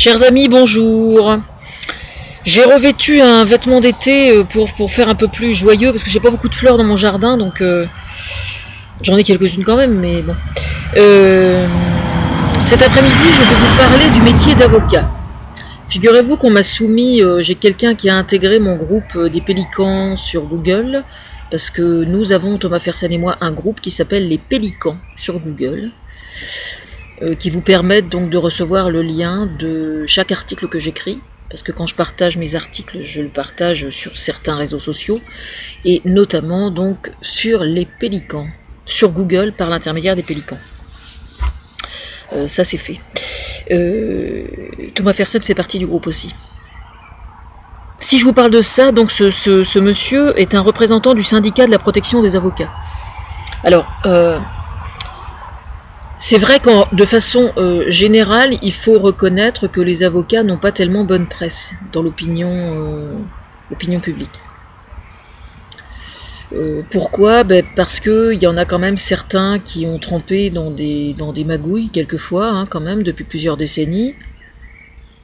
Chers amis, bonjour. J'ai revêtu un vêtement d'été pour faire un peu plus joyeux, parce que j'ai pas beaucoup de fleurs dans mon jardin, donc j'en ai quelques-unes quand même, mais bon. Cet après-midi, je vais vous parler du métier d'avocat. Figurez-vous qu'on m'a soumis, j'ai quelqu'un qui a intégré mon groupe des Pélicans sur Google, parce que nous avons, Thomas Fersen et moi, un groupe qui s'appelle les Pélicans sur Google, qui vous permettent donc de recevoir le lien de chaque article que j'écris, parce que quand je partage mes articles, je le partage sur certains réseaux sociaux, et notamment donc sur les Pélicans, sur Google par l'intermédiaire des Pélicans. Ça c'est fait. Thomas Fersen fait partie du groupe aussi. Si je vous parle de ça, donc ce monsieur est un représentant du syndicat de la protection des avocats. Alors, c'est vrai que de façon générale, il faut reconnaître que les avocats n'ont pas tellement bonne presse dans l'opinion publique. Pourquoi ? Parce qu'il y en a quand même certains qui ont trempé dans des magouilles, quelquefois, hein, quand même, depuis plusieurs décennies.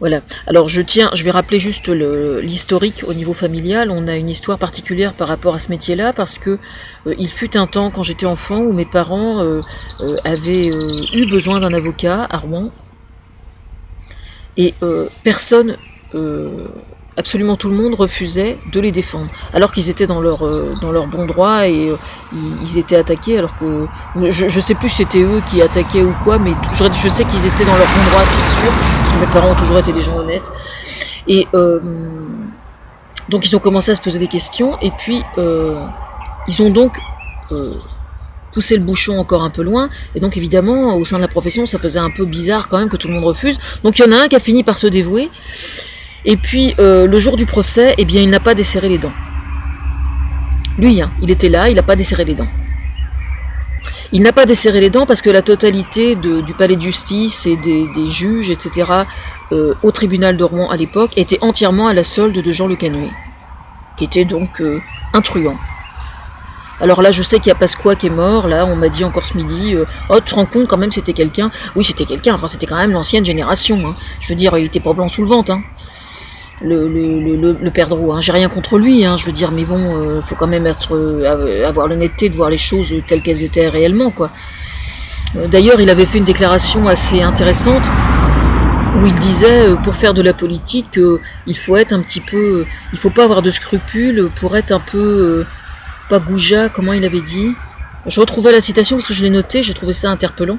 Voilà. Alors je vais rappeler juste l'historique au niveau familial. On a une histoire particulière par rapport à ce métier-là, parce que il fut un temps, quand j'étais enfant, où mes parents avaient eu besoin d'un avocat à Rouen, et personne, absolument tout le monde, refusait de les défendre, alors qu'ils étaient dans leur bon droit, et ils étaient attaqués, alors que je sais plus si c'était eux qui attaquaient ou quoi, mais je sais qu'ils étaient dans leur bon droit, c'est sûr, parce que mes parents ont toujours été des gens honnêtes, et donc ils ont commencé à se poser des questions, et puis ils ont donc poussé le bouchon encore un peu loin, et donc évidemment au sein de la profession ça faisait un peu bizarre quand même que tout le monde refuse, donc il y en a un qui a fini par se dévouer. Et puis, le jour du procès, eh bien, il n'a pas desserré les dents. Lui, hein, il était là, il n'a pas desserré les dents. Il n'a pas desserré les dents parce que la totalité du palais de justice et des juges, etc., au tribunal de Rouen à l'époque, était entièrement à la solde de Jean Le Canuet, qui était donc un truand. Alors là, je sais qu'il y a Pasqua qui est mort, là, on m'a dit encore ce midi, oh, tu te rends compte quand même, c'était quelqu'un. Oui, c'était quelqu'un, enfin, c'était quand même l'ancienne génération, hein. Je veux dire, il était pas blanc sous le ventre, hein. Le père Drouot, hein. J'ai rien contre lui, hein, je veux dire, mais bon, faut quand même avoir l'honnêteté de voir les choses telles qu'elles étaient réellement, quoi. D'ailleurs, il avait fait une déclaration assez intéressante où il disait, pour faire de la politique, il faut être un petit peu, il faut pas avoir de scrupules pour être un peu, pas goujat, comment il avait dit. Je retrouvais la citation parce que je l'ai notée, j'ai trouvé ça interpellant.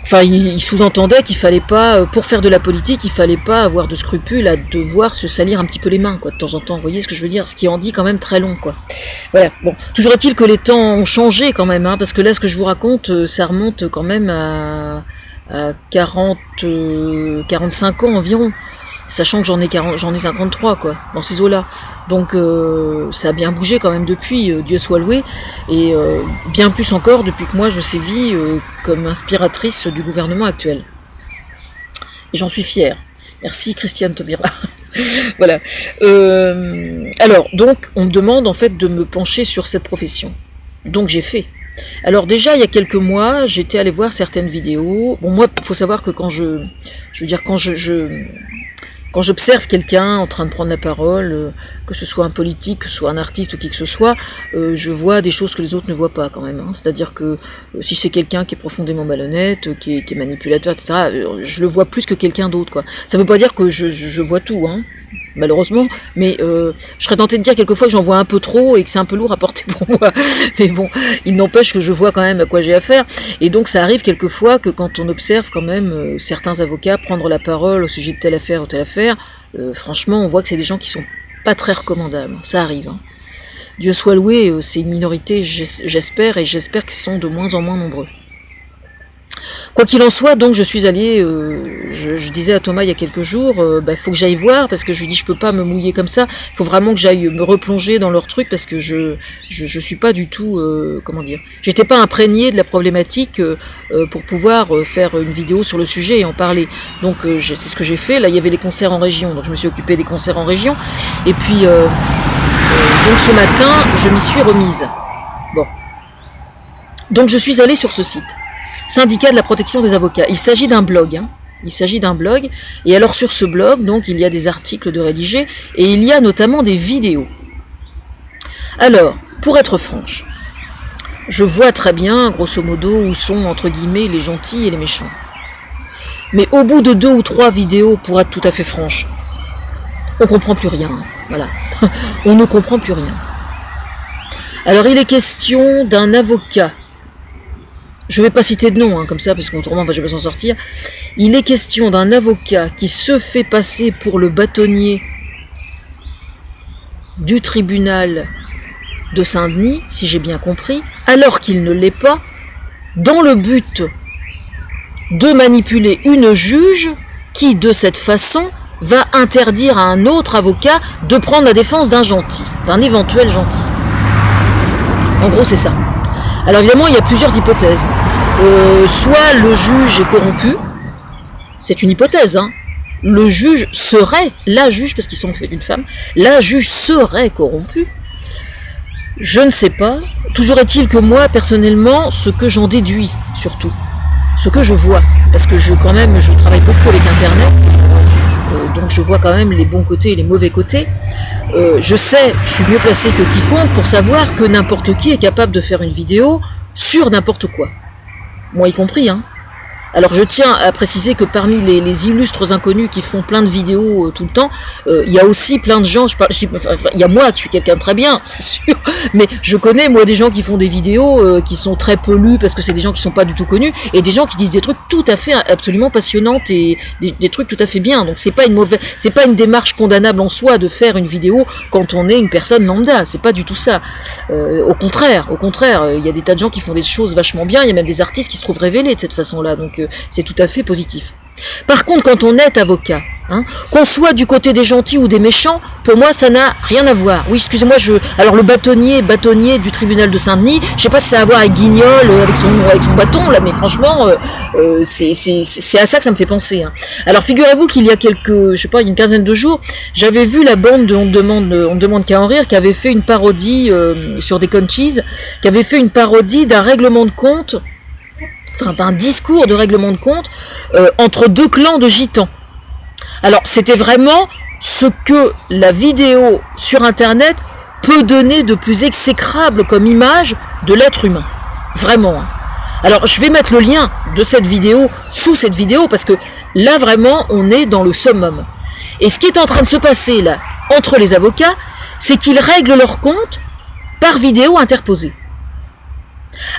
Enfin, il sous-entendait qu'il fallait pas, pour faire de la politique, il fallait pas avoir de scrupules à devoir se salir un petit peu les mains, quoi, de temps en temps. Vous voyez ce que je veux dire ? Ce qui en dit quand même très long, quoi. Voilà. Bon, toujours est-il que les temps ont changé quand même, hein, parce que là, ce que je vous raconte, ça remonte quand même à 45 ans environ, sachant que j'en ai 53, quoi, dans ces eaux-là. Donc ça a bien bougé quand même depuis, Dieu soit loué, et bien plus encore depuis que moi je sévis comme inspiratrice du gouvernement actuel. Et j'en suis fière. Merci Christiane Taubira. Voilà. Alors, donc, on me demande en fait de me pencher sur cette profession. Donc j'ai fait. Alors déjà, il y a quelques mois, j'étais allée voir certaines vidéos. Bon, moi, il faut savoir que quand quand j'observe quelqu'un en train de prendre la parole, que ce soit un politique, que ce soit un artiste ou qui que ce soit, je vois des choses que les autres ne voient pas quand même, hein. C'est-à-dire que si c'est quelqu'un qui est profondément malhonnête, qui est manipulateur, etc., je le vois plus que quelqu'un d'autre, quoi. Ça ne veut pas dire que je vois tout, hein, malheureusement, mais je serais tentée de dire quelquefois que j'en vois un peu trop et que c'est un peu lourd à porter pour moi. Mais bon, il n'empêche que je vois quand même à quoi j'ai affaire. Et donc ça arrive quelquefois que quand on observe quand même certains avocats prendre la parole au sujet de telle affaire ou telle affaire, franchement on voit que c'est des gens qui sont pas très recommandables. Ça arrive, hein. Dieu soit loué, c'est une minorité, j'espère, et j'espère qu'ils sont de moins en moins nombreux. Quoi qu'il en soit, donc je suis allée, je disais à Thomas il y a quelques jours, faut que j'aille voir, parce que je lui dis je peux pas me mouiller comme ça, il faut vraiment que j'aille me replonger dans leur truc, parce que je suis pas du tout, comment dire, j'étais pas imprégnée de la problématique pour pouvoir faire une vidéo sur le sujet et en parler. Donc c'est ce que j'ai fait. Là il y avait les concerts en région, donc je me suis occupée des concerts en région, et puis donc ce matin je m'y suis remise. Bon, donc je suis allée sur ce site. Syndicat de la protection des avocats. Il s'agit d'un blog, hein. Il s'agit d'un blog, et alors sur ce blog, donc, il y a des articles de rédigés, et il y a notamment des vidéos. Alors, pour être franche, je vois très bien, grosso modo, où sont, entre guillemets, les gentils et les méchants. Mais au bout de 2 ou 3 vidéos, pour être tout à fait franche, on ne comprend plus rien. Voilà. On ne comprend plus rien. Alors, il est question d'un avocat. Je ne vais pas citer de nom, hein, comme ça, parce qu'autrement, on va jamais s'en sortir. Il est question d'un avocat qui se fait passer pour le bâtonnier du tribunal de Saint-Denis, si j'ai bien compris, alors qu'il ne l'est pas, dans le but de manipuler une juge qui, de cette façon, va interdire à un autre avocat de prendre la défense d'un gentil, d'un éventuel gentil. En gros, c'est ça. Alors évidemment, il y a plusieurs hypothèses. Soit le juge est corrompu, c'est une hypothèse, hein. Le juge serait, la juge, parce qu'ils sont une femme, la juge serait corrompue. Je ne sais pas. Toujours est-il que moi, personnellement, ce que j'en déduis, surtout, ce que je vois, parce que je travaille beaucoup avec Internet, donc je vois quand même les bons côtés et les mauvais côtés. Je suis mieux placé que quiconque pour savoir que n'importe qui est capable de faire une vidéo sur n'importe quoi. Moi y compris, hein. Alors je tiens à préciser que parmi les illustres inconnus qui font plein de vidéos tout le temps, il y a aussi plein de gens, il y a moi qui suis quelqu'un de très bien, c'est sûr, mais je connais moi des gens qui font des vidéos qui sont très peu lues parce que c'est des gens qui sont pas du tout connus, et des gens qui disent des trucs tout à fait absolument passionnantes et des trucs tout à fait bien. Donc c'est pas une démarche condamnable en soi de faire une vidéo quand on est une personne lambda, c'est pas du tout ça. Au contraire, il y a des tas de gens qui font des choses vachement bien, il y a même des artistes qui se trouvent révélés de cette façon-là, donc c'est tout à fait positif. Par contre, quand on est avocat, hein, qu'on soit du côté des gentils ou des méchants, pour moi ça n'a rien à voir. Oui, excusez-moi, alors le bâtonnier du tribunal de Saint-Denis, je sais pas si ça a à voir avec Guignol, avec son bâton là, mais franchement, c'est à ça que ça me fait penser. Hein. Alors figurez-vous qu'il y a une quinzaine de jours, j'avais vu la bande de On demande qu'à en rire, qui avait fait une parodie sur des Conchis, qui avait fait une parodie d'un règlement de compte, d'un discours de règlement de compte entre 2 clans de gitans. Alors c'était vraiment ce que la vidéo sur internet peut donner de plus exécrable comme image de l'être humain. Vraiment. Hein. Alors je vais mettre le lien de cette vidéo sous cette vidéo parce que là vraiment on est dans le summum. Et ce qui est en train de se passer là entre les avocats, c'est qu'ils règlent leur compte par vidéo interposée.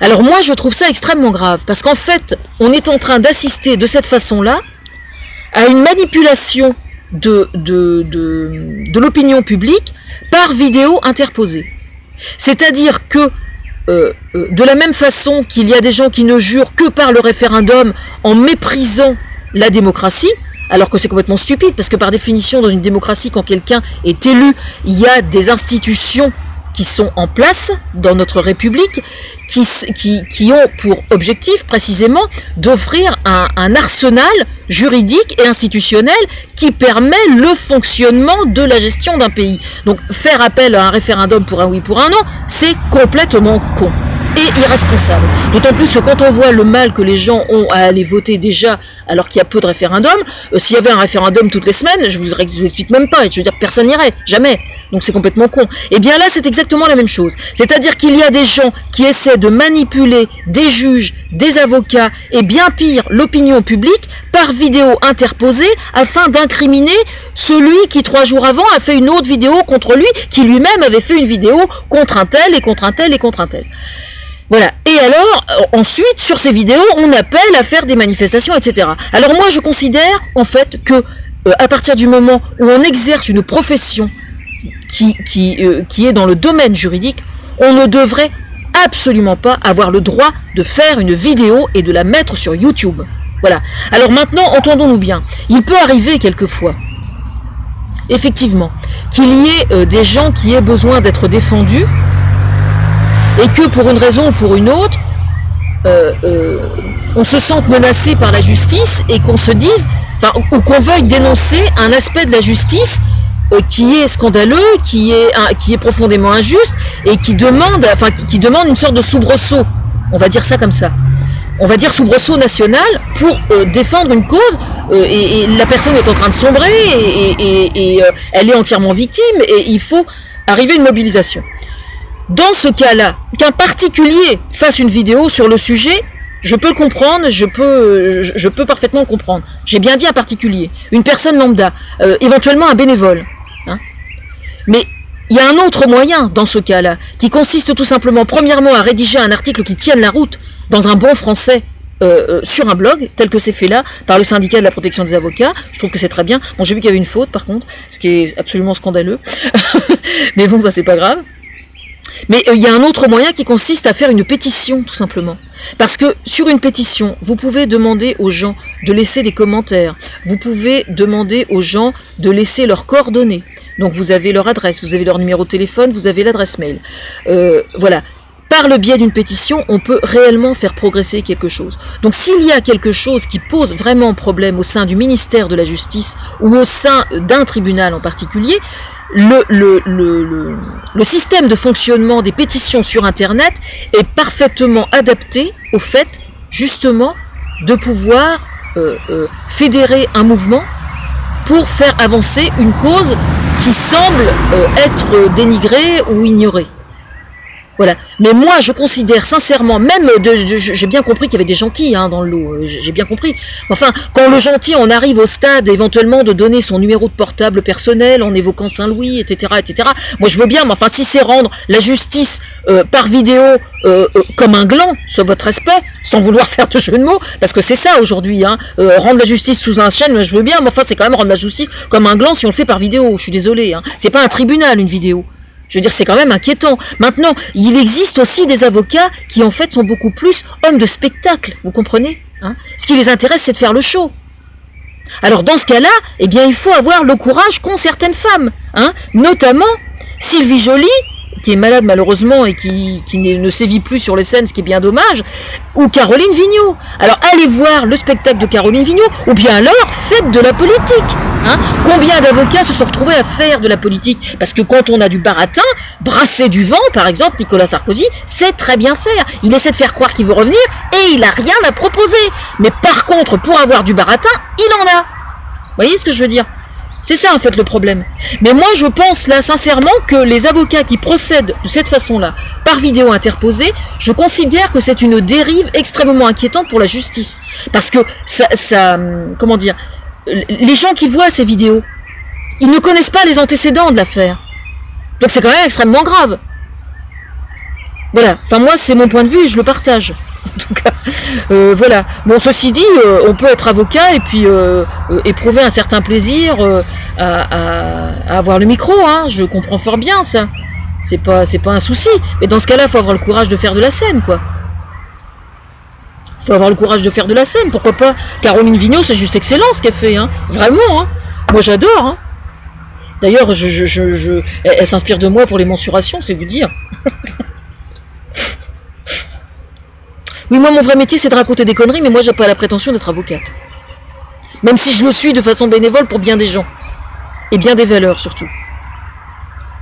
Alors moi je trouve ça extrêmement grave parce qu'en fait on est en train d'assister de cette façon-là à une manipulation de l'opinion publique par vidéo interposée. C'est-à-dire que de la même façon qu'il y a des gens qui ne jurent que par le référendum en méprisant la démocratie, alors que c'est complètement stupide parce que par définition dans une démocratie quand quelqu'un est élu, il y a des institutions qui sont en place dans notre République, qui ont pour objectif précisément d'offrir un arsenal juridique et institutionnel qui permet le fonctionnement de la gestion d'un pays. Donc faire appel à un référendum pour un oui, pour un non, c'est complètement con et irresponsable. D'autant plus que quand on voit le mal que les gens ont à aller voter déjà alors qu'il y a peu de référendums, s'il y avait un référendum toutes les semaines, je vous explique même pas, je veux dire personne n'irait, jamais. Donc c'est complètement con. Et bien là c'est exactement la même chose. C'est-à-dire qu'il y a des gens qui essaient de manipuler des juges, des avocats et bien pire l'opinion publique par vidéo interposée afin d'incriminer celui qui 3 jours avant a fait une autre vidéo contre lui, qui lui-même avait fait une vidéo contre un tel et contre un tel et contre un tel. Voilà. Et alors, ensuite, sur ces vidéos, on appelle à faire des manifestations, etc. Alors moi, je considère, en fait, que à partir du moment où on exerce une profession qui est dans le domaine juridique, on ne devrait absolument pas avoir le droit de faire une vidéo et de la mettre sur YouTube. Voilà. Alors maintenant, entendons-nous bien. Il peut arriver quelquefois, effectivement, qu'il y ait des gens qui aient besoin d'être défendus, et que pour une raison ou pour une autre, on se sente menacé par la justice et qu'on se dise, ou qu'on veuille dénoncer un aspect de la justice qui est scandaleux, qui est profondément injuste et qui demande une sorte de soubresaut. On va dire ça comme ça. on va dire soubresaut national pour défendre une cause et la personne est en train de sombrer et elle est entièrement victime et il faut arriver à une mobilisation. Dans ce cas-là, qu'un particulier fasse une vidéo sur le sujet, je peux le comprendre, je peux parfaitement le comprendre. J'ai bien dit un particulier, une personne lambda, éventuellement un bénévole. Hein. Mais il y a un autre moyen dans ce cas-là, qui consiste tout simplement, premièrement, à rédiger un article qui tienne la route dans un bon français sur un blog, tel que c'est fait là, par le syndicat de la protection des avocats. Je trouve que c'est très bien. Bon, j'ai vu qu'il y avait une faute, par contre, ce qui est absolument scandaleux. Mais bon, ça, c'est pas grave. Mais il y a un autre moyen qui consiste à faire une pétition, tout simplement. Parce que sur une pétition, vous pouvez demander aux gens de laisser des commentaires. Vous pouvez demander aux gens de laisser leurs coordonnées. Donc vous avez leur adresse, vous avez leur numéro de téléphone, vous avez l'adresse mail. Voilà. Par le biais d'une pétition, on peut réellement faire progresser quelque chose. Donc s'il y a quelque chose qui pose vraiment problème au sein du ministère de la Justice ou au sein d'un tribunal en particulier, le système de fonctionnement des pétitions sur Internet est parfaitement adapté au fait, justement, de pouvoir fédérer un mouvement pour faire avancer une cause qui semble être dénigrée ou ignorée. Voilà. Mais moi, je considère sincèrement, même, j'ai bien compris qu'il y avait des gentils hein, dans le lot, j'ai bien compris. Enfin, quand le gentil, on arrive au stade éventuellement de donner son numéro de portable personnel en évoquant Saint-Louis, etc., etc., moi je veux bien, mais enfin, si c'est rendre la justice par vidéo comme un gland, sur votre respect, sans vouloir faire de jeu de mots, parce que c'est ça aujourd'hui, hein, rendre la justice sous un chêne, moi, je veux bien, mais enfin, c'est quand même rendre la justice comme un gland si on le fait par vidéo, je suis désolé, hein. C'est pas un tribunal, une vidéo. Je veux dire, c'est quand même inquiétant. Maintenant, il existe aussi des avocats qui, en fait, sont beaucoup plus hommes de spectacle, vous comprenez hein. Ce qui les intéresse, c'est de faire le show. Alors, dans ce cas-là, eh bien, il faut avoir le courage qu'ont certaines femmes, hein, notamment Sylvie Joly, qui est malade malheureusement et qui ne sévit plus sur les scènes, ce qui est bien dommage, ou Caroline Vigneault. Alors allez voir le spectacle de Caroline Vigneault, ou bien alors faites de la politique. Hein. Combien d'avocats se sont retrouvés à faire de la politique? Parce que quand on a du baratin, brasser du vent, par exemple, Nicolas Sarkozy sait très bien faire. Il essaie de faire croire qu'il veut revenir et il n'a rien à proposer. Mais par contre, pour avoir du baratin, il en a. Vous voyez ce que je veux dire? C'est ça en fait le problème. Mais moi je pense là sincèrement que les avocats qui procèdent de cette façon-là, par vidéo interposée, je considère que c'est une dérive extrêmement inquiétante pour la justice. Parce que comment dire, les gens qui voient ces vidéos, ils ne connaissent pas les antécédents de l'affaire. Donc c'est quand même extrêmement grave. Voilà, enfin moi c'est mon point de vue et je le partage. En tout cas, voilà. Bon, ceci dit, on peut être avocat et puis éprouver un certain plaisir à avoir le micro. Hein. Je comprends fort bien ça. C'est pas un souci. Mais dans ce cas-là, il faut avoir le courage de faire de la scène, quoi. Il faut avoir le courage de faire de la scène. Pourquoi pas? Caroline Vigneault, c'est juste excellent ce qu'elle fait. Hein. Vraiment. Hein. Moi, j'adore. Hein. D'ailleurs, elle s'inspire de moi pour les mensurations, c'est vous dire. Oui, moi, mon vrai métier, c'est de raconter des conneries, mais moi, j'ai pas la prétention d'être avocate. Même si je le suis de façon bénévole pour bien des gens. Et bien des valeurs, surtout.